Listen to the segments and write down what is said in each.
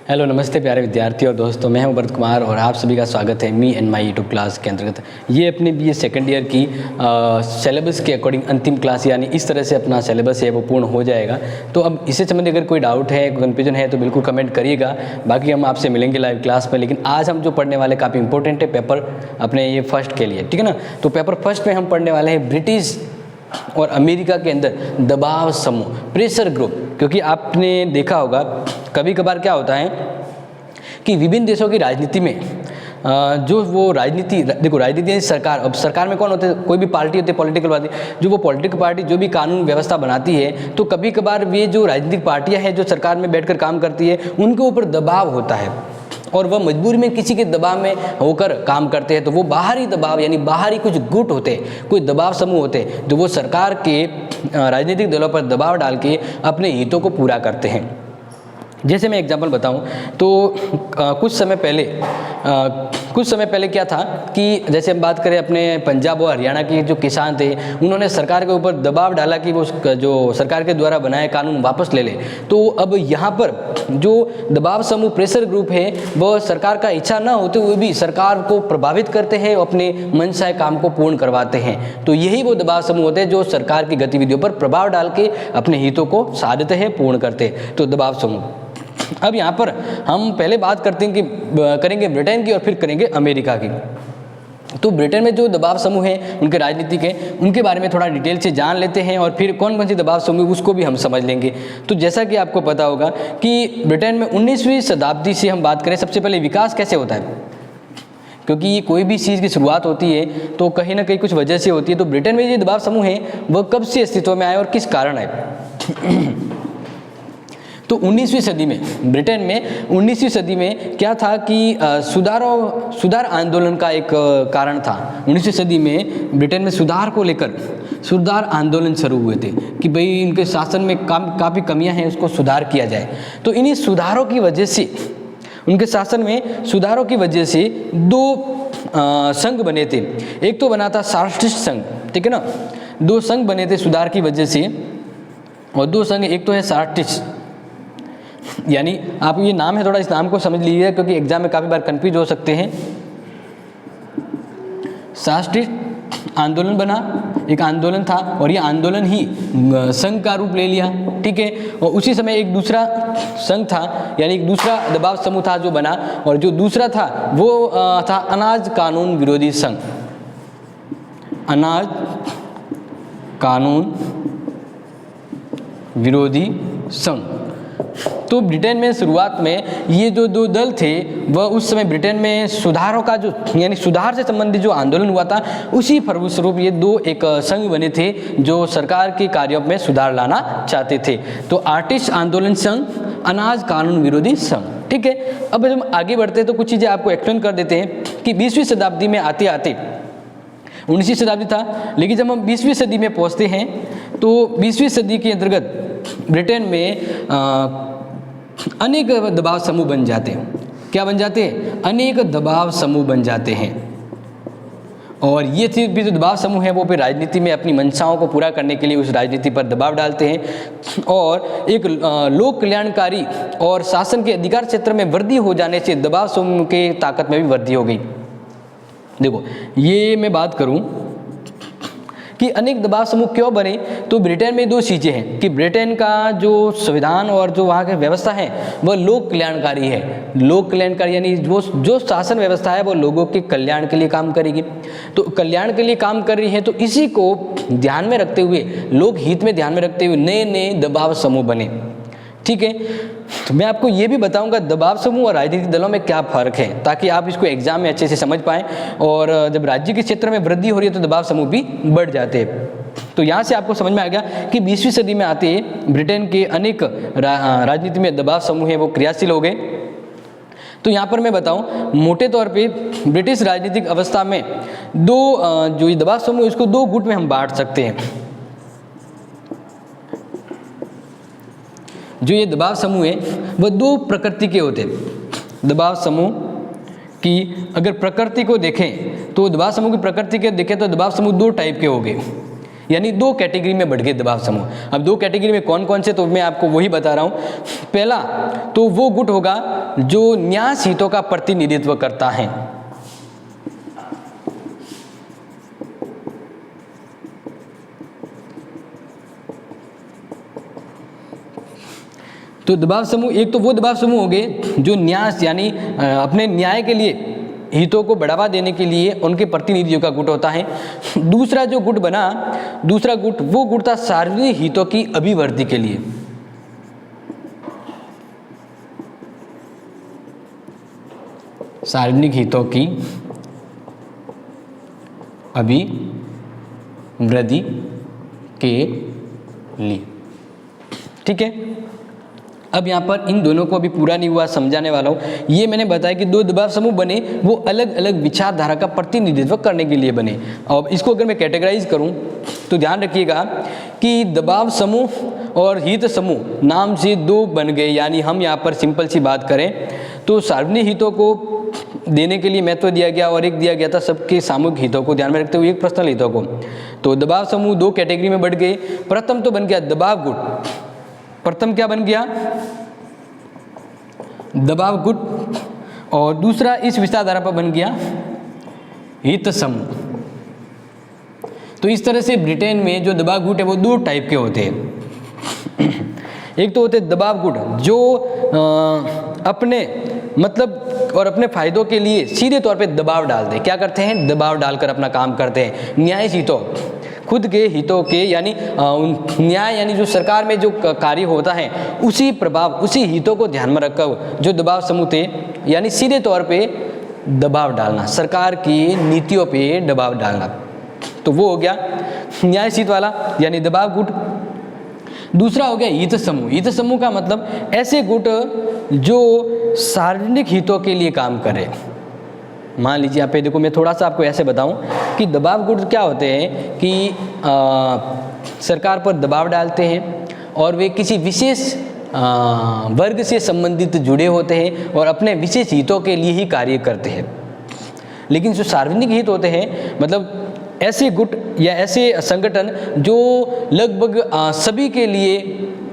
Hello, नमस्ते प्यारे विद्यार्थी और दोस्तों। मैं हूं भरत कुमार और आप सभी का स्वागत है me and my YouTube class के अंतर्गत। ये अपने बीए सेकंड ईयर की सिलेबस के अकॉर्डिंग अंतिम क्लास, यानी इस तरह से अपना सिलेबस है वो पूर्ण हो जाएगा। तो अब इससे संबंधित अगर कोई डाउट है, कन्फ्यूजन है तो बिल्कुल कमेंट करिएगा। बाकी हम आपसे मिलेंगे लाइव क्लास में। लेकिन आज हम जो पढ़ने वाले काफ़ी इंपॉर्टेंट है पेपर अपने ये फर्स्ट के लिए, ठीक है ना। तो पेपर फर्स्ट में हम पढ़ने वाले हैं ब्रिटिश और अमेरिका के अंदर दबाव समूह, प्रेशर ग्रुप। क्योंकि आपने देखा होगा कभी कभार क्या होता है कि विभिन्न देशों की राजनीति में जो वो राजनीति, देखो राजनीति है सरकार। अब सरकार में कौन होते हैं? कोई भी पार्टी होती है, पॉलिटिकल पार्टी। जो वो पॉलिटिकल पार्टी जो भी कानून व्यवस्था बनाती है, तो कभी कभार ये जो राजनीतिक पार्टियां हैं जो सरकार में बैठकर काम करती है, उनके ऊपर दबाव होता है और वह मजबूरी में किसी के दबाव में होकर काम करते हैं। तो वो बाहरी दबाव, यानी बाहरी कुछ गुट होते हैं, कोई दबाव समूह होते हैं जो वो सरकार के राजनीतिक दलों पर दबाव डाल के अपने हितों को पूरा करते हैं। जैसे मैं एग्जांपल बताऊं तो कुछ समय पहले क्या था कि जैसे हम बात करें अपने पंजाब और हरियाणा के जो किसान थे, उन्होंने सरकार के ऊपर दबाव डाला कि वो जो सरकार के द्वारा बनाए कानून वापस ले ले। तो अब यहाँ पर जो दबाव समूह प्रेशर ग्रुप है वह सरकार का इच्छा न होते हुए भी सरकार को प्रभावित करते हैं, अपने मनचाहे काम को पूर्ण करवाते हैं। तो यही वो दबाव समूह होते हैं जो सरकार की गतिविधियों पर प्रभाव डाल के अपने हितों को साधते हैं, पूर्ण करते हैं। तो दबाव समूह। अब यहाँ पर हम पहले बात करते हैं कि करेंगे ब्रिटेन की और फिर करेंगे अमेरिका की। तो ब्रिटेन में जो दबाव समूह हैं उनके राजनीतिक हैं, उनके बारे में थोड़ा डिटेल से जान लेते हैं और फिर कौन कौन सी दबाव समूह उसको भी हम समझ लेंगे। तो जैसा कि आपको पता होगा कि ब्रिटेन में 19वीं शताब्दी से हम बात करें, सबसे पहले विकास कैसे होता है, क्योंकि ये कोई भी चीज़ की शुरुआत होती है तो कहीं ना कहीं कुछ वजह से होती है। तो ब्रिटेन में ये दबाव समूह है वह कब से अस्तित्व में आए और किस कारण आए? तो 19वीं सदी में ब्रिटेन में 19वीं सदी में क्या था कि सुधार आंदोलन का एक कारण था। 19वीं सदी में ब्रिटेन में सुधार को लेकर सुधार आंदोलन शुरू हुए थे कि भाई इनके शासन में काफ़ी कमियां हैं, उसको सुधार किया जाए। तो इन्हीं सुधारों की वजह से, उनके शासन में सुधारों की वजह से दो संघ बने थे। एक तो बना था सार्टिस्ट संघ, ठीक है ना। दो संघ बने थे सुधार की वजह से, और दो संघ, एक तो है सार्टिस्ट, यानी आप ये नाम है, थोड़ा इस नाम को समझ लीजिए क्योंकि एग्जाम में काफ़ी बार कंफ्यूज हो सकते हैं। सार्टिस्ट आंदोलन बना, एक आंदोलन था और ये आंदोलन ही संघ का रूप ले लिया, ठीक है। और उसी समय एक दूसरा संघ था, यानी एक दूसरा दबाव समूह था जो बना, और जो दूसरा था वो था अनाज कानून विरोधी संघ। अनाज कानून विरोधी संघ। तो ब्रिटेन में शुरुआत में ये जो दो दल थे वह उस समय ब्रिटेन में सुधारों का जो, यानी सुधार से संबंधित जो आंदोलन हुआ था उसी फलस्वरूप ये दो एक संघ बने थे जो सरकार के कार्यों में सुधार लाना चाहते थे। तो आर्टिस्ट आंदोलन संघ, अनाज कानून विरोधी संघ, ठीक है। अब हम आगे बढ़ते हैं तो कुछ चीज़ें आपको एक्सप्लेन कर देते हैं कि 20वीं शताब्दी में आते आते, 19वीं शताब्दी था लेकिन जब हम 20वीं सदी में पहुँचते हैं तो 20वीं सदी के अंतर्गत ब्रिटेन में अनेक दबाव समूह बन जाते हैं। क्या बन जाते हैं? अनेक दबाव समूह बन जाते हैं। और ये भी जो दबाव समूह है वो फिर राजनीति में अपनी मंशाओं को पूरा करने के लिए उस राजनीति पर दबाव डालते हैं। और एक लोक कल्याणकारी और शासन के अधिकार क्षेत्र में वृद्धि हो जाने से दबाव समूह के ताकत में भी वृद्धि हो गई। देखो, ये मैं बात करूं कि अनेक दबाव समूह क्यों बने, तो ब्रिटेन में दो चीज़ें हैं कि ब्रिटेन का जो संविधान और जो वहाँ की व्यवस्था है वह लोक कल्याणकारी है। लोक कल्याणकारी यानी जो शासन व्यवस्था है वो लोगों के कल्याण के लिए काम करेगी। तो कल्याण के लिए काम कर रही है, तो इसी को ध्यान में रखते हुए, लोक हित में ध्यान में रखते हुए नए नए दबाव समूह बने, ठीक है। तो मैं आपको ये भी बताऊंगा दबाव समूह और राजनीतिक दलों में क्या फ़र्क है, ताकि आप इसको एग्जाम में अच्छे से समझ पाएँ। और जब राज्य के क्षेत्र में वृद्धि हो रही है तो दबाव समूह भी बढ़ जाते हैं। तो यहाँ से आपको समझ में आ गया कि 20वीं सदी में आते ब्रिटेन के अनेक राजनीति में दबाव समूह हैं वो क्रियाशील हो गए। तो यहाँ पर मैं बताऊँ मोटे तौर पे ब्रिटिश राजनीतिक अवस्था में दो जो दबाव समूह इसको दो गुट में हम बांट सकते हैं। जो ये दबाव समूह है वह दो प्रकृति के होते हैं। दबाव समूह की अगर प्रकृति को देखें तो दबाव समूह की प्रकृति के देखें तो दबाव समूह दो टाइप के हो गए। यानी दो कैटेगरी में बढ़ गए दबाव समूह। अब दो कैटेगरी में कौन कौन से, तो मैं आपको वही बता रहा हूँ। पहला तो वो गुट होगा जो न्यास हितों का प्रतिनिधित्व करता है। तो दबाव समूह, एक तो वो दबाव समूह हो गए जो न्यास यानी अपने न्याय के लिए, हितों को बढ़ावा देने के लिए उनके प्रतिनिधियों का गुट होता है। दूसरा जो गुट बना, दूसरा गुट वो गुट था सार्वजनिक हितों की अभिवृद्धि के लिए। सार्वजनिक हितों की अभिवृद्धि के लिए, ठीक है। अब यहाँ पर इन दोनों को अभी पूरा नहीं हुआ, समझाने वाला हूँ। ये मैंने बताया कि दो दबाव समूह बने, वो अलग अलग विचारधारा का प्रतिनिधित्व करने के लिए बने। अब इसको अगर मैं कैटेगराइज करूँ तो ध्यान रखिएगा कि दबाव समूह और हित समूह नाम से दो बन गए। यानी हम यहाँ पर सिंपल सी बात करें तो सार्वजनिक हितों को देने के लिए महत्व दिया गया और एक दिया गया था सबके सामूहिक हितों को ध्यान में रखते हुए एक पर्सनल हितों को। तो दबाव समूह दो कैटेगरी में बढ़ गए। प्रथम तो बन गया दबाव गुट, प्रथम क्या बन गया, दबाव गुट, और दूसरा इस विचारधारा पर बन गया हित समूह। तो इस तरह से ब्रिटेन में जो दबाव गुट है वो दो टाइप के होते हैं। एक तो होते दबाव गुट जो अपने मतलब और अपने फायदों के लिए सीधे तौर पे दबाव डालते, क्या करते हैं, दबाव डालकर अपना काम करते हैं। न्याय हितों, खुद के हितों के यानी न्याय यानी जो सरकार में जो कार्य होता है उसी प्रभाव, उसी हितों को ध्यान में रखकर जो दबाव समूह थे यानी सीधे तौर पे दबाव डालना, सरकार की नीतियों पे दबाव डालना, तो वो हो गया न्याय हित वाला यानी दबाव गुट। दूसरा हो गया हित समूह। हित समूह का मतलब ऐसे गुट जो सार्वजनिक हितों के लिए काम करे। मान लीजिए आप देखो, मैं थोड़ा सा आपको ऐसे बताऊं कि दबाव गुट क्या होते हैं कि सरकार पर दबाव डालते हैं और वे किसी विशेष वर्ग से संबंधित जुड़े होते हैं और अपने विशेष हितों के लिए ही कार्य करते हैं। लेकिन जो सार्वजनिक हित होते हैं मतलब ऐसे गुट या ऐसे संगठन जो लगभग सभी के लिए,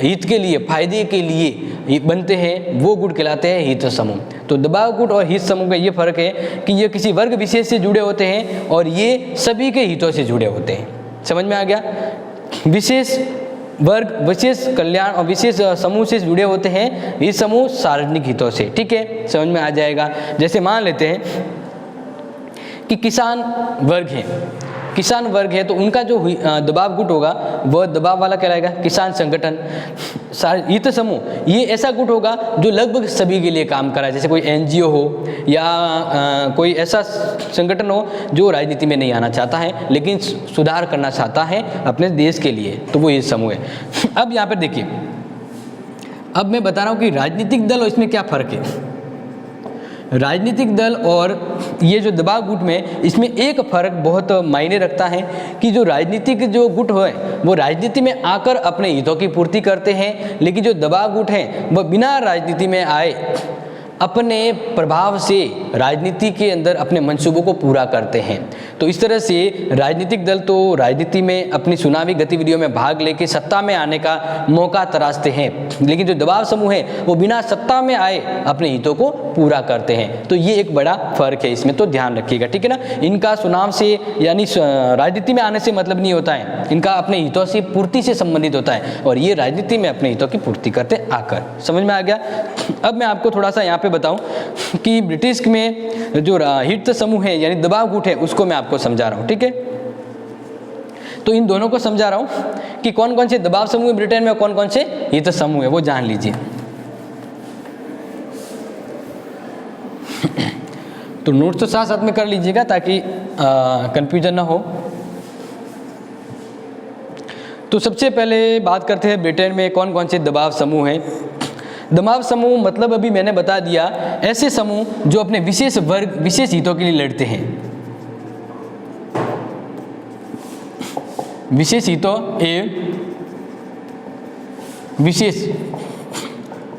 हित के लिए, फायदे के लिए बनते हैं, वो गुट कहलाते हैं हित समूह। तो दबाव गुट और हित समूह का ये फर्क है कि ये किसी वर्ग विशेष से जुड़े होते हैं और ये सभी के हितों से जुड़े होते हैं। समझ में आ गया? विशेष वर्ग, विशेष कल्याण और विशेष समूह से जुड़े होते हैं ये समूह सार्वजनिक हितों से। ठीक है, समझ में आ जाएगा। जैसे मान लेते हैं कि किसान वर्ग है, किसान वर्ग है तो उनका जो दबाव गुट होगा वह दबाव वाला कहलाएगा किसान संगठन। हित समूह ये ऐसा गुट होगा जो लगभग सभी के लिए काम कराए, जैसे कोई एनजीओ हो या कोई ऐसा संगठन हो जो राजनीति में नहीं आना चाहता है लेकिन सुधार करना चाहता है अपने देश के लिए, तो वो हित समूह है। अब यहाँ पर देखिए, अब मैं बता रहा हूँ कि राजनीतिक दल और इसमें क्या फ़र्क है। राजनीतिक दल और ये जो दबाव गुट में, इसमें एक फ़र्क बहुत मायने रखता है कि जो राजनीतिक जो गुट है वो राजनीति में आकर अपने हितों की पूर्ति करते हैं, लेकिन जो दबाव गुट हैं वह बिना राजनीति में आए अपने प्रभाव से राजनीति के अंदर अपने मंसूबों को पूरा करते हैं। तो इस तरह से राजनीतिक दल तो राजनीति में अपनी चुनावी गतिविधियों में भाग लेकर सत्ता में आने का मौका तराशते हैं, लेकिन जो दबाव समूह है वो बिना सत्ता में आए अपने हितों को पूरा करते हैं। तो ये एक बड़ा फर्क है इसमें, तो ध्यान रखिएगा। ठीक है ना, इनका चुनाव से यानी राजनीति में आने से मतलब नहीं होता है, इनका अपने हितों से पूर्ति से संबंधित होता है और ये राजनीति में अपने हितों की पूर्ति करते आकर। समझ में आ गया? अब मैं आपको थोड़ा सा यहाँ पे बताऊं कि ब्रिटिश में जो हित समूह है यानी दबाव गुट है उसको मैं आपको समझा रहा हूं। ठीक है, तो इन दोनों को समझा रहा हूं कि कौन कौन से दबाव समूह है ब्रिटेन में और कौन कौन से हित समूह है, वो जान लीजिए। तो नोट्स तो साथ साथ में कर लीजिएगा ताकि कंफ्यूजन ना हो। तो सबसे पहले बात करते हैं ब्रिटेन में कौन कौन से दबाव समूह हैं। दबाव समूह मतलब अभी मैंने बता दिया, ऐसे समूह जो अपने विशेष वर्ग, विशेष हितों के लिए लड़ते हैं। विशेष हितों एवं विशेष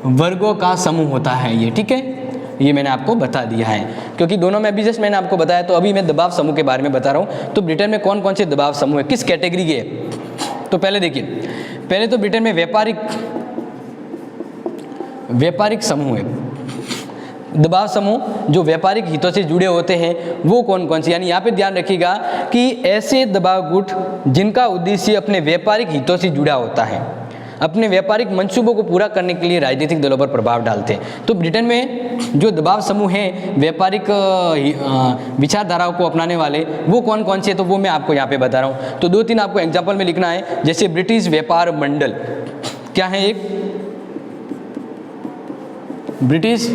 वर्गों का समूह होता है ये। ठीक है, ये मैंने आपको बता दिया है क्योंकि दोनों में अभी जस्ट मैंने आपको बताया, तो अभी मैं दबाव समूह के बारे में बता रहा हूँ। तो ब्रिटेन में कौन कौन से दबाव समूह है, किस कैटेगरी के, तो पहले देखिए, पहले तो ब्रिटेन में व्यापारिक समूह है। दबाव समूह जो व्यापारिक हितों से जुड़े होते हैं वो कौन कौन से, यानी यहाँ पे ध्यान रखिएगा कि ऐसे दबाव गुट जिनका उद्देश्य अपने व्यापारिक हितों से जुड़ा होता है, अपने व्यापारिक मंसूबों को पूरा करने के लिए राजनीतिक दलों पर प्रभाव डालते हैं। तो ब्रिटेन में जो दबाव समूह हैं व्यापारिक विचारधाराओं को अपनाने वाले, वो कौन कौन से, तो वो मैं आपको यहाँ पे बता रहा हूँ। तो 2-3 आपको एग्जाम्पल में लिखना है। जैसे ब्रिटिश व्यापार मंडल, क्या है एक ब्रिटिश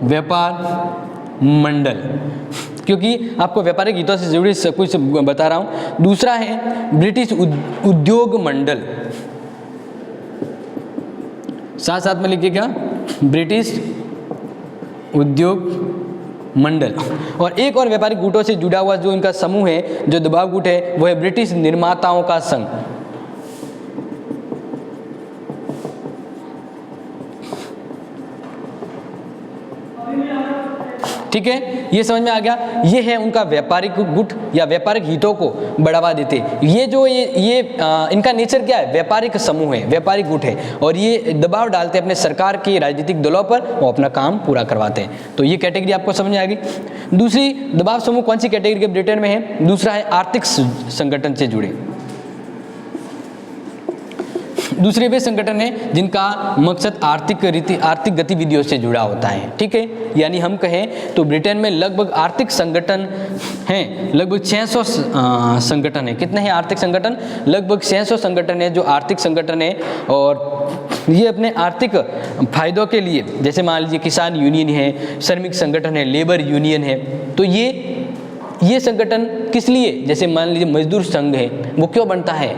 व्यापार मंडल, क्योंकि आपको व्यापारिक हितों से जुड़ी सब कुछ बता रहा हूं। दूसरा है ब्रिटिश उद्योग मंडल, साथ साथ में लिखिएगा ब्रिटिश उद्योग मंडल। और एक और व्यापारिक गुटों से जुड़ा हुआ जो इनका समूह है, जो दबाव गुट है, वो है ब्रिटिश निर्माताओं का संघ। ठीक है, ये समझ में आ गया। ये है उनका व्यापारिक गुट या व्यापारिक हितों को बढ़ावा देते। ये जो ये इनका नेचर क्या है, व्यापारिक समूह है, व्यापारिक गुट है, और ये दबाव डालते हैं अपने सरकार के राजनीतिक दलों पर, वो अपना काम पूरा करवाते हैं। तो ये कैटेगरी आपको समझ में आ गई। दूसरी दबाव समूह कौन सी कैटेगरी के ब्रिटेन में है, दूसरा है आर्थिक संगठन से जुड़े। दूसरे वे संगठन है जिनका मकसद आर्थिक गतिविधियों से जुड़ा होता है। ठीक है, यानी हम कहें तो ब्रिटेन में लगभग आर्थिक संगठन हैं, लगभग 600 संगठन है। कितने हैं आर्थिक संगठन? लगभग 600 संगठन है जो आर्थिक संगठन है, और ये अपने आर्थिक फायदों के लिए, जैसे मान लीजिए किसान यूनियन है, श्रमिक संगठन है, लेबर यूनियन है। तो ये संगठन किस लिए, जैसे मान लीजिए मजदूर संघ है, वो क्यों बनता है?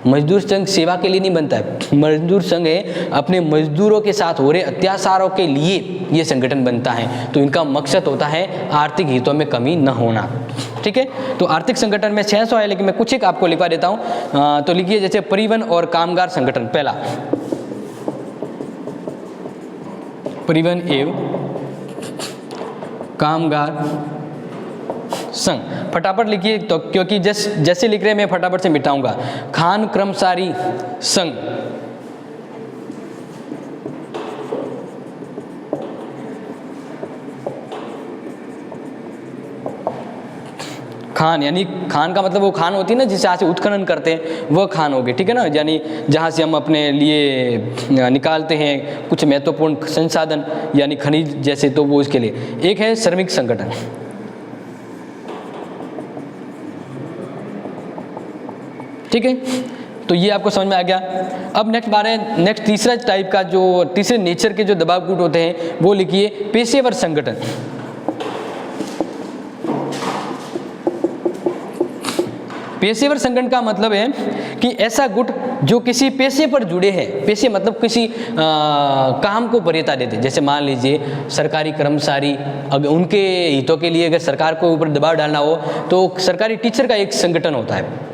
मजदूर संघ सेवा के लिए नहीं बनता है। मजदूर संघ है अपने मजदूरों के साथ हो रहे अत्याचारों के लिए ये संगठन बनता है। तो इनका मकसद होता है आर्थिक हितों में कमी न होना। ठीक है, तो आर्थिक संगठन में 600 है, लेकिन मैं कुछ एक आपको लिखवा देता हूँ। तो लिखिए, जैसे परिवहन और कामगार संगठन, पहला परिवहन एवं कामगार संघ। फटाफट लिखिए, तो क्योंकि जैसे लिख रहे हैं मैं फटाफट से मिटाऊंगा। खान कर्मचारी संघ, खान यानी खान का मतलब वो खान होती है ना जिसे से उत्खनन करते हैं, वह खान होगी। ठीक है ना, यानी जहाँ से हम अपने लिए निकालते हैं कुछ महत्वपूर्ण संसाधन यानी खनिज जैसे, तो वो उसके लिए। एक है श्रमिक संगठन। ठीक है, तो ये आपको समझ में आ गया। अब नेक्स्ट तीसरा टाइप का जो तीसरे नेचर के जो दबाव गुट होते हैं वो लिखिए पेशेवर संगठन। पेशेवर संगठन का मतलब है कि ऐसा गुट जो किसी पेशे पर जुड़े हैं। पेशे मतलब किसी काम को वरीयता देते हैं। जैसे मान लीजिए सरकारी कर्मचारी, अगर उनके हितों के लिए अगर सरकार को ऊपर दबाव डालना हो तो सरकारी टीचर का एक संगठन होता है।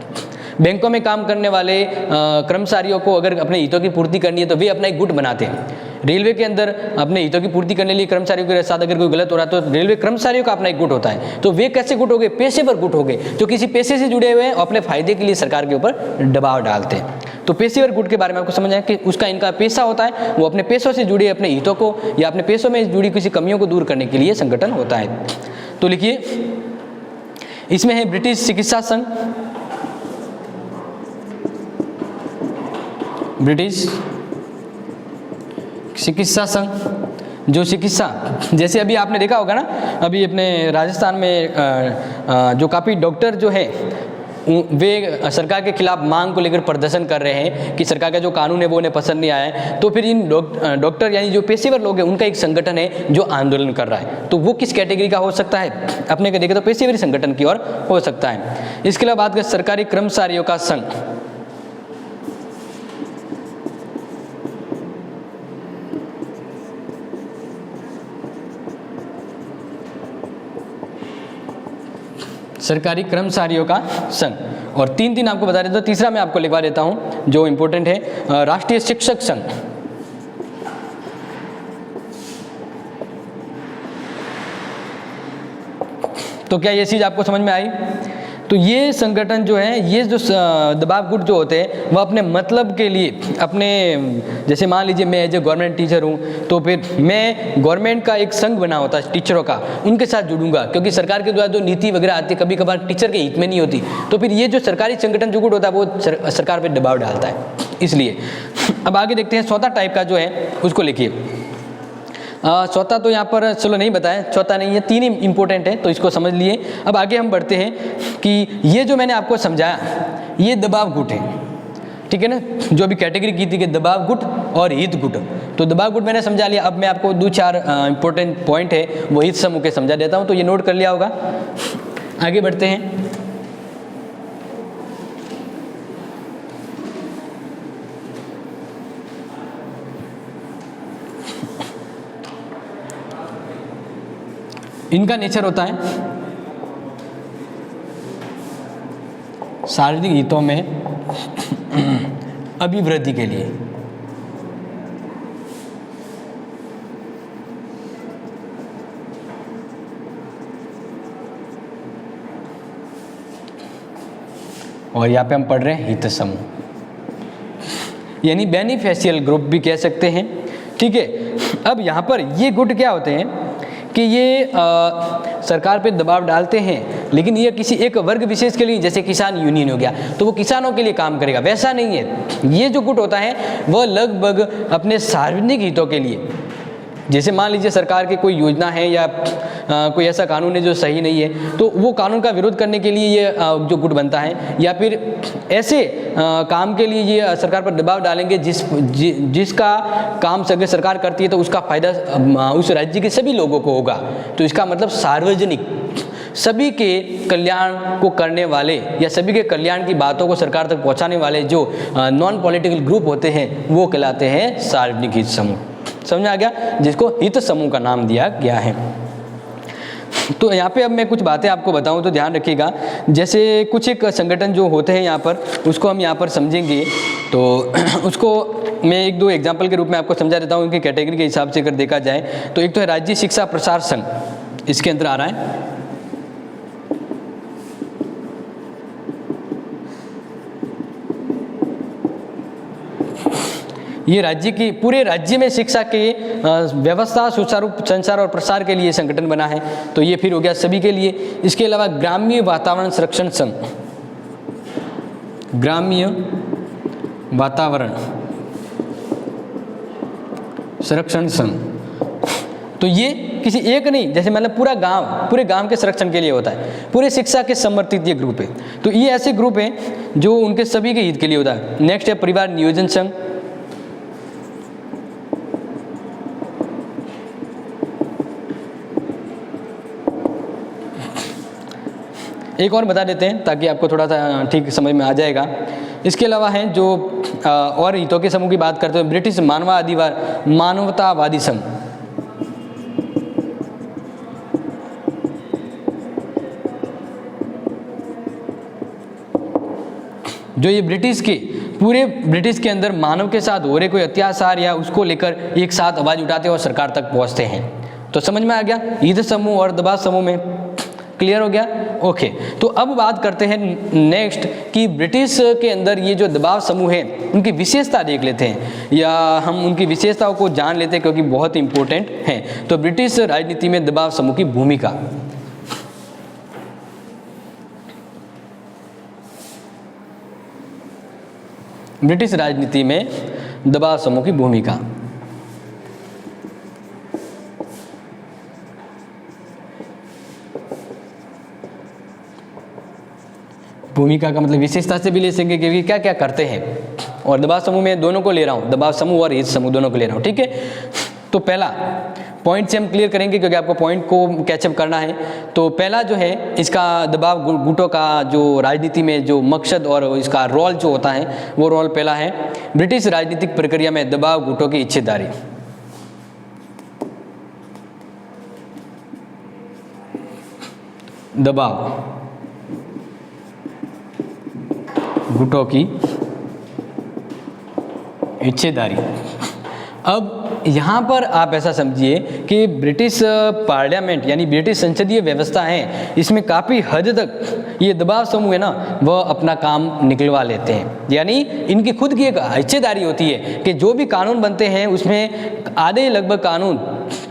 बैंकों में काम करने वाले कर्मचारियों को अगर अपने हितों की पूर्ति करनी है तो वे अपना एक गुट बनाते हैं। रेलवे के अंदर अपने हितों की पूर्ति करने के लिए कर्मचारियों के साथ अगर कोई गलत हो रहा है तो रेलवे कर्मचारियों का अपना एक गुट होता है। तो वे कैसे गुट हो गए? पेशेवर गुट हो गए, जो किसी पेशे से जुड़े हुए हैं और अपने फायदे के लिए सरकार के ऊपर दबाव डालते हैं। तो पेशेवर गुट के बारे में आपको समझ आया कि उसका इनका पेशा होता है, वो अपने पेशों से जुड़े अपने हितों को या अपने पेशों में जुड़ी किसी कमियों को दूर करने के लिए संगठन होता है। तो लिखिए, इसमें है ब्रिटिश चिकित्सा संघ, ब्रिटिश चिकित्सा संघ, जो चिकित्सा, जैसे अभी आपने देखा होगा ना, अभी अपने राजस्थान में जो काफ़ी डॉक्टर जो है वे सरकार के खिलाफ मांग को लेकर प्रदर्शन कर रहे हैं कि सरकार का जो कानून है वो उन्हें पसंद नहीं आया है। तो फिर इन डॉक्टर यानी जो पेशेवर लोग हैं उनका एक संगठन है जो आंदोलन कर रहा है। तो वो किस कैटेगरी का हो सकता है? अपने को देखें तो पेशेवरी संगठन की ओर हो सकता है। इसके अलावा बात करें सरकारी कर्मचारियों का संघ, सरकारी कर्मचारियों का संघ। और तीन आपको बता देता हूँ, तीसरा मैं आपको लिखवा देता हूँ जो इंपॉर्टेंट है, राष्ट्रीय शिक्षक संघ। तो क्या ये चीज़ आपको समझ में आई? तो ये संगठन जो है, ये जो दबाव गुट जो होते हैं वह अपने मतलब के लिए, अपने, जैसे मान लीजिए मैं एज ए गवर्नमेंट टीचर हूँ तो फिर मैं गवर्नमेंट का एक संघ बना होता है टीचरों का, उनके साथ जुड़ूंगा, क्योंकि सरकार के द्वारा जो नीति वगैरह आती है कभी कभार टीचर के हित में नहीं होती, तो फिर ये जो सरकारी संगठन जो गुट होता है वो सरकार पर दबाव डालता है, इसलिए। अब आगे देखते हैं चौथा टाइप का जो है उसको लिखिए। चौथा तो यहाँ पर चलो नहीं बताया, चौथा नहीं है, 3 ही इंपॉर्टेंट है तो इसको समझ लिए। अब आगे हम बढ़ते हैं कि ये जो मैंने आपको समझाया ये दबाव गुट है, ठीक है ना, जो अभी कैटेगरी की थी कि दबाव गुट और हित गुट, तो दबाव गुट मैंने समझा लिया। अब मैं आपको 2-4 इंपॉर्टेंट पॉइंट है वो हित समूह के समझा देता हूँ, तो ये नोट कर लिया होगा। आगे बढ़ते हैं। इनका नेचर होता है सार्वजनिक हितों में अभिवृद्धि के लिए, और यहाँ पे हम पढ़ रहे हैं हित समूह, यानी बेनिफिशियल ग्रुप भी कह सकते हैं, ठीक है। अब यहाँ पर ये गुट क्या होते हैं कि ये सरकार पे दबाव डालते हैं, लेकिन ये किसी एक वर्ग विशेष के लिए, जैसे किसान यूनियन हो गया तो वो किसानों के लिए काम करेगा, वैसा नहीं है। ये जो गुट होता है वह लगभग अपने सार्वजनिक हितों के लिए, जैसे मान लीजिए सरकार की कोई योजना है या कोई ऐसा कानून है जो सही नहीं है, तो वो कानून का विरोध करने के लिए ये जो गुट बनता है, या फिर ऐसे काम के लिए ये सरकार पर दबाव डालेंगे जिसका काम अगर सरकार करती है तो उसका फायदा उस राज्य के सभी लोगों को होगा, तो इसका मतलब सार्वजनिक, सभी के कल्याण को करने वाले या सभी के कल्याण की बातों को सरकार तक पहुंचाने वाले जो नॉन पॉलिटिकल ग्रुप होते हैं वो कहलाते हैं सार्वजनिक हित समूह। समझ में आ गया, जिसको हित समूह का नाम दिया गया है। तो यहाँ पे अब मैं कुछ बातें आपको बताऊं तो ध्यान रखिएगा, जैसे कुछ एक संगठन जो होते हैं यहाँ पर उसको हम यहाँ पर समझेंगे, तो उसको मैं 1-2 एग्जाम्पल के रूप में आपको समझा देता हूँ उनकी कैटेगरी के हिसाब से अगर देखा जाए। तो एक तो है राज्य शिक्षा प्रसार संघ, इसके अंदर आ रहा है। ये राज्य की, पूरे राज्य में शिक्षा के व्यवस्था, सुचारू संचार और प्रसार के लिए संगठन बना है, तो ये फिर हो गया सभी के लिए। इसके अलावा ग्रामीण वातावरण संरक्षण संघ, ग्रामीण वातावरण संरक्षण संघ, तो ये किसी एक नहीं, जैसे मतलब पूरे गांव के संरक्षण के लिए होता है, पूरे शिक्षा के समर्थित ये ग्रुप है। तो ये ऐसे ग्रुप हैं जो उनके सभी के हित के लिए होता है। नेक्स्ट है परिवार नियोजन संघ, एक और बता देते हैं ताकि आपको थोड़ा सा ठीक समझ में आ जाएगा। इसके अलावा हैं जो और हितों के समूह की बात करते हैं, ब्रिटिश मानवतावादी संघ, जो ये पूरे ब्रिटिश के अंदर मानव के साथ हो रहे कोई अत्याचार या उसको लेकर एक साथ आवाज उठाते हैं और सरकार तक पहुंचते हैं। तो समझ में आ गया हित समूह और दबाव समूह में, क्लियर हो गया, ओके। तो अब बात करते हैं नेक्स्ट कि ब्रिटिश के अंदर ये जो दबाव समूह है उनकी विशेषता देख लेते हैं, या हम उनकी विशेषताओं को जान लेते हैं क्योंकि बहुत इंपॉर्टेंट है। तो ब्रिटिश राजनीति में दबाव समूह की भूमिका, ब्रिटिश राजनीति में दबाव समूह की भूमिका, भूमिका का मतलब विशेषता से भी ले सकेंगे कि क्या क्या करते हैं, और दबाव समूह में दोनों को ले रहा हूँ, दबाव समूह और हित समूह दोनों को ले रहा हूँ, ठीक है। तो पहला पॉइंट से हम क्लियर करेंगे क्योंकि आपको पॉइंट को कैचअप करना है। तो पहला जो है इसका दबाव गुटों का जो राजनीति में जो मकसद और इसका रोल जो होता है वो रोल पहला है, ब्रिटिश राजनीतिक प्रक्रिया में दबाव गुटों की हिस्सेदारी। दबाव गुटों की हिस्सेदारी। अब यहाँ पर आप ऐसा समझिए कि ब्रिटिश पार्लियामेंट यानी ब्रिटिश संसदीय व्यवस्था है, इसमें काफ़ी हद तक ये दबाव समूह है ना वह अपना काम निकलवा लेते हैं। यानी इनकी खुद की एक हिस्सेदारी होती है कि जो भी कानून बनते हैं उसमें आधे लगभग कानून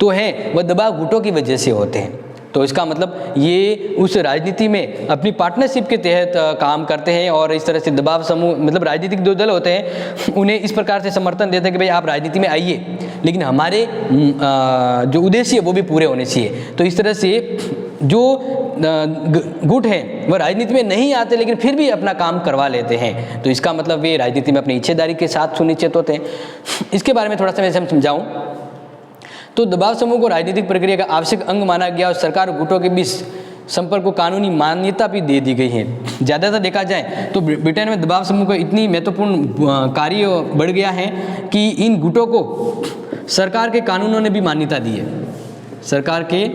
तो हैं वह दबाव गुटों की वजह से होते हैं। तो इसका मतलब ये उस राजनीति में अपनी पार्टनरशिप के तहत काम करते हैं और इस तरह से दबाव समूह मतलब राजनीतिक जो दल होते हैं उन्हें इस प्रकार से समर्थन देते हैं कि भाई आप राजनीति में आइए, लेकिन हमारे जो उद्देश्य है वो भी पूरे होने चाहिए। तो इस तरह से जो गुट हैं वह राजनीति में नहीं आते लेकिन फिर भी अपना काम करवा लेते हैं। तो इसका मतलब वे राजनीति में अपनी हिस्सेदारी के साथ सुनिश्चित होते हैं। इसके बारे में थोड़ा सा मैं समझाऊँ तो दबाव समूह को राजनीतिक प्रक्रिया का आवश्यक अंग माना गया और सरकार और गुटों के बीच संपर्क को कानूनी मान्यता भी दे दी गई है। ज़्यादातर देखा जाए तो ब्रिटेन में दबाव समूह का इतनी महत्वपूर्ण कार्य बढ़ गया है कि इन गुटों को सरकार के कानूनों ने भी मान्यता दी है। सरकार के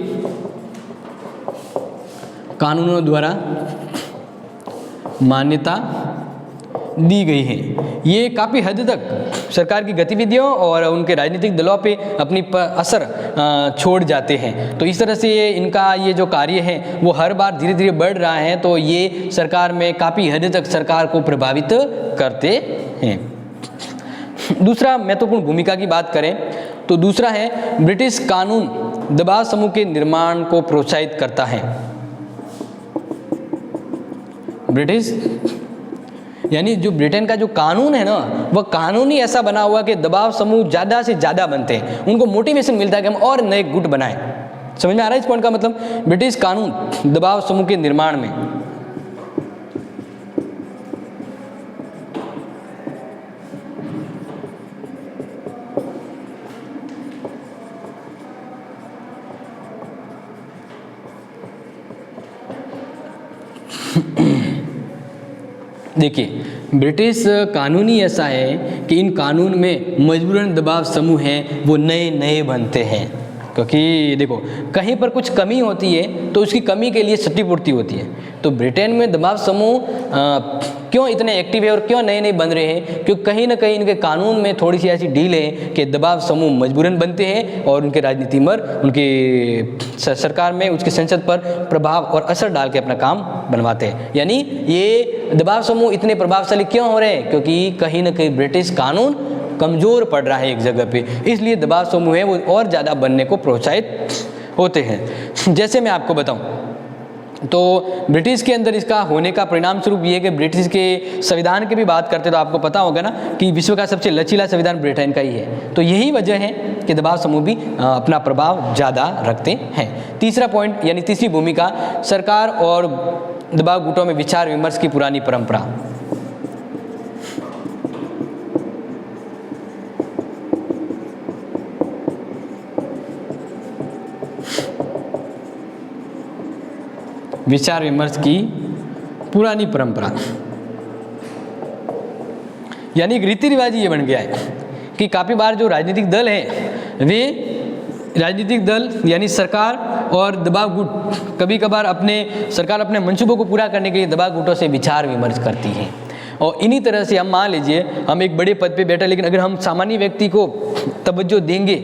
कानूनों द्वारा मान्यता दी गई है। ये काफ़ी हद तक सरकार की गतिविधियों और उनके राजनीतिक दलों पे अपनी असर छोड़ जाते हैं। तो इस तरह से इनका ये जो कार्य है वो हर बार धीरे धीरे बढ़ रहा है, तो ये सरकार में काफ़ी हद तक सरकार को प्रभावित करते हैं। दूसरा महत्वपूर्ण भूमिका की बात करें तो दूसरा है ब्रिटिश कानून दबाव समूह के निर्माण को प्रोत्साहित करता है। ब्रिटिश यानी जो ब्रिटेन का जो कानून है ना वह कानून ही ऐसा बना हुआ कि दबाव समूह ज़्यादा से ज़्यादा बनते हैं, उनको मोटिवेशन मिलता है कि हम और नए गुट बनाएं। समझ में आ रहा है इस पॉइंट का मतलब? ब्रिटिश कानून दबाव समूह के निर्माण में देखिए ब्रिटिश कानून ही ऐसा है कि इन कानून में मजबूरन दबाव समूह हैं वो नए नए बनते हैं। क्योंकि देखो कहीं पर कुछ कमी होती है तो उसकी कमी के लिए क्षतिपूर्ति होती है। तो ब्रिटेन में दबाव समूह क्यों इतने एक्टिव है और क्यों नए नए बन रहे हैं? क्योंकि कहीं ना कहीं इनके कानून में थोड़ी सी ऐसी ढील है कि दबाव समूह मजबूरन बनते हैं और उनके राजनीति पर उनकी सरकार में उसकी संसद पर प्रभाव और असर डाल के अपना काम बनवाते हैं। यानी ये दबाव समूह इतने प्रभावशाली क्यों हो रहे हैं? क्योंकि कहीं ना कहीं ब्रिटिश कानून कमज़ोर पड़ रहा है एक जगह पे, इसलिए दबाव समूह है वो और ज़्यादा बनने को प्रोत्साहित होते हैं। जैसे मैं आपको बताऊं तो ब्रिटिश के अंदर इसका होने का परिणाम स्वरूप ये है कि ब्रिटिश के संविधान की भी बात करते तो आपको पता होगा ना कि विश्व का सबसे लचीला संविधान ब्रिटेन का ही है। तो यही वजह है कि दबाव समूह भी अपना प्रभाव ज़्यादा रखते हैं। तीसरा पॉइंट यानी तीसरी भूमिका, सरकार और दबाव गुटों में विचार विमर्श की पुरानी परंपरा। विचार विमर्श की पुरानी परंपरा यानी एक रीति रिवाज ये बन गया है कि काफ़ी बार जो राजनीतिक दल है वे राजनीतिक दल यानी सरकार और दबाव गुट कभी कभार सरकार अपने मंसूबों को पूरा करने के लिए दबाव गुटों से विचार विमर्श करती है। और इन्हीं तरह से हम मान लीजिए हम एक बड़े पद पे बैठे, लेकिन अगर हम सामान्य व्यक्ति को तवज्जो देंगे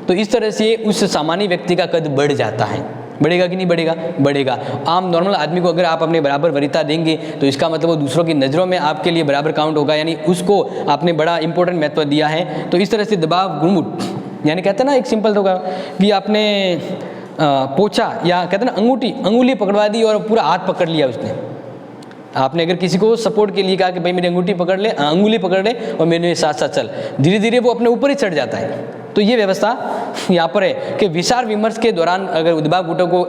तो इस तरह से उस सामान्य व्यक्ति का कद बढ़ जाता है। बढ़ेगा कि नहीं बढ़ेगा? बढ़ेगा। आम नॉर्मल आदमी को अगर आप अपने बराबर वरीयता देंगे तो इसका मतलब वो दूसरों की नज़रों में आपके लिए बराबर काउंट होगा, यानी उसको आपने बड़ा इंपॉर्टेंट महत्व दिया है। तो इस तरह से दबाव गुट यानी कहते हैं ना एक सिंपल होगा कि आपने पोछा या कहते हैं ना अंगुली पकड़वा दी और पूरा हाथ पकड़ लिया उसने। आपने अगर किसी को सपोर्ट के लिए कहा कि भाई मेरी अंगूठी पकड़ ले, अंगुली पकड़ ले और मेरे साथ साथ चल, धीरे धीरे वो अपने ऊपर ही चढ़ जाता है। तो ये व्यवस्था यहाँ पर है कि विचार विमर्श के दौरान अगर दबाव गुटों को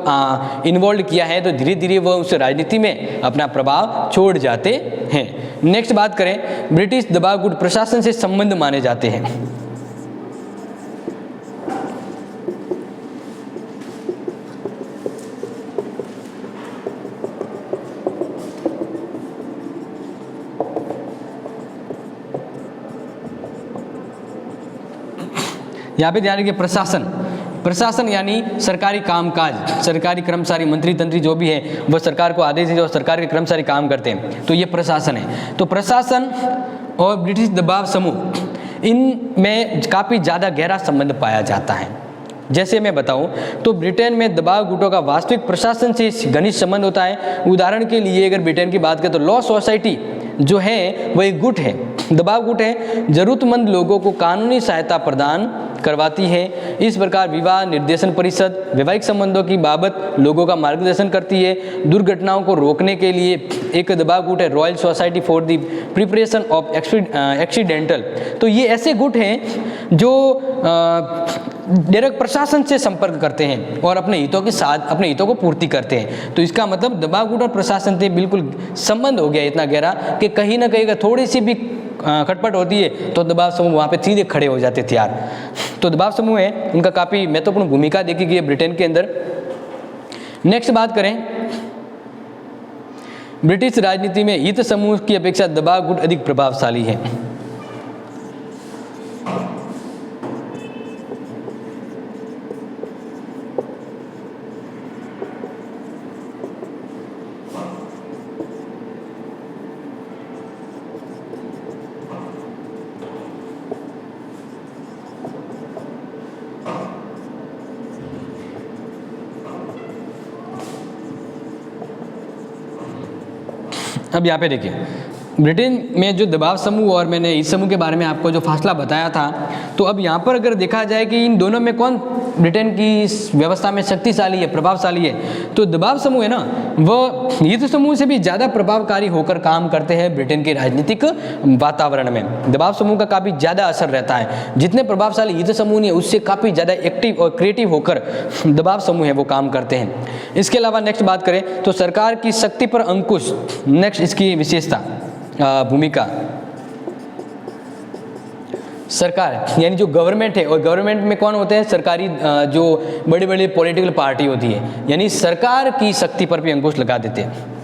इन्वॉल्व किया है तो धीरे धीरे वो उस राजनीति में अपना प्रभाव छोड़ जाते हैं। नेक्स्ट बात करें, ब्रिटिश दबाव गुट प्रशासन से संबंध माने जाते हैं। यहाँ पे ध्यान रखिए प्रशासन यानी सरकारी कामकाज, सरकारी कर्मचारी, मंत्री तंत्री जो भी है वह सरकार को आदेश जो सरकार के कर्मचारी काम करते हैं, तो ये प्रशासन है। तो प्रशासन और ब्रिटिश दबाव समूह इनमें काफ़ी ज़्यादा गहरा संबंध पाया जाता है। जैसे मैं बताऊं तो ब्रिटेन में दबाव गुटों का वास्तविक प्रशासन से घनिष्ठ संबंध होता है। उदाहरण के लिए अगर ब्रिटेन की बात करें तो लॉ सोसाइटी जो है वह एक गुट है, दबाव गुट है, जरूरतमंद लोगों को कानूनी सहायता प्रदान करवाती है। इस प्रकार विवाह निर्देशन परिषद वैवाहिक संबंधों की बाबत लोगों का मार्गदर्शन करती है। दुर्घटनाओं को रोकने के लिए एक दबाव गुट है royal society for the preparation of accidental. तो ये ऐसे गुट हैं जो डायरेक्ट प्रशासन से संपर्क करते हैं और अपने हितों के साथ अपने हितों को पूर्ति करते हैं। तो इसका मतलब दबाव गुट और प्रशासन से बिल्कुल संबंध हो गया इतना गहरा कि कहीं ना कहीं अगर थोड़ी सी भी खटपट होती है तो दबाव समूह वहाँ पे सीधे खड़े हो जाते थे यार। तो दबाव समूह है उनका काफ़ी महत्वपूर्ण भूमिका देखी गई है ब्रिटेन के अंदर। नेक्स्ट बात करें, ब्रिटिश राजनीति में हित समूह की अपेक्षा दबाव गुट अधिक प्रभावशाली है। अब यहाँ पे देखिए ब्रिटेन में जो दबाव समूह और मैंने इस समूह के बारे में आपको जो फासला बताया था, तो अब यहाँ पर अगर देखा जाए कि इन दोनों में कौन ब्रिटेन की इस व्यवस्था में शक्तिशाली है, प्रभावशाली है, तो दबाव समूह है ना वह हित समूह से भी ज़्यादा प्रभावकारी होकर काम करते हैं ब्रिटेन के राजनीतिक वातावरण में। दबाव समूह का काफ़ी ज़्यादा असर रहता है। जितने प्रभावशाली हित समूह नहीं है उससे काफ़ी ज़्यादा एक्टिव और क्रिएटिव होकर दबाव समूह है वो काम करते हैं। इसके अलावा नेक्स्ट बात करें तो सरकार की शक्ति पर अंकुश, नेक्स्ट इसकी विशेषता भूमिका, सरकार यानी जो गवर्नमेंट है, और गवर्नमेंट में कौन होते हैं, सरकारी जो बड़ी बड़ी पॉलिटिकल पार्टी होती है, यानी सरकार की शक्ति पर भी अंकुश लगा देते हैं।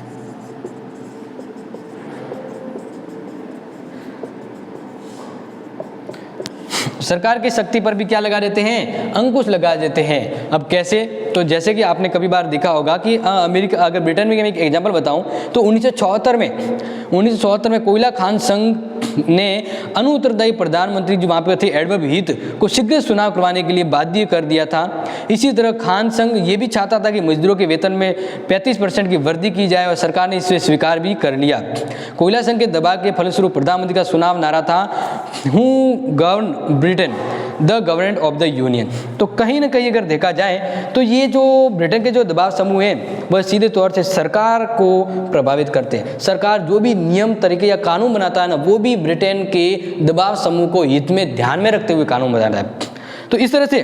सरकार की शक्ति पर भी क्या लगा देते हैं, अंकुश लगा देते हैं। अब कैसे, तो जैसे कि आपने कभी बार देखा होगा कि अमेरिका, अगर ब्रिटेन में एक एग्जांपल बताऊं तो 1974 में कोयला खान संघ ने अनुत्तरदायी प्रधानमंत्री जो वहाँ पे थे एडवर्ड हीथ को शीघ्र चुनाव करवाने के लिए बाध्य कर दिया था। इसी तरह खान संघ ये भी चाहता था कि मजदूरों के वेतन में 35% की वृद्धि की जाए और सरकार ने इसे स्वीकार भी कर लिया। कोयला संघ के दबाव के फलस्वरूप प्रधानमंत्री का चुनाव नारा था हूँ govern Britain the government of the union. तो कहीं ना कहीं अगर देखा जाए तो ये जो ब्रिटेन के जो दबाव समूह हैं वह सीधे तौर से सरकार को प्रभावित करते हैं। सरकार जो भी नियम तरीके या कानून बनाता है ना वो भी ब्रिटेन के दबाव समूह को हित में ध्यान में रखते हुए कानून बनाता है। तो इस तरह से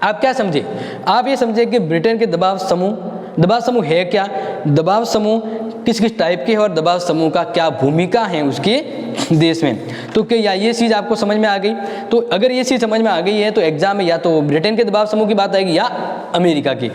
आप क्या समझे, आप ये समझे कि ब्रिटेन के दबाव समूह है क्या, दबाव समूह किस किस टाइप के हैं और दबाव समूह का क्या भूमिका है उसके देश में। तो क्या ये चीज़ आपको समझ में आ गई? तो अगर ये चीज़ समझ में आ गई है तो एग्जाम में या तो ब्रिटेन के दबाव समूह की बात आएगी या अमेरिका की।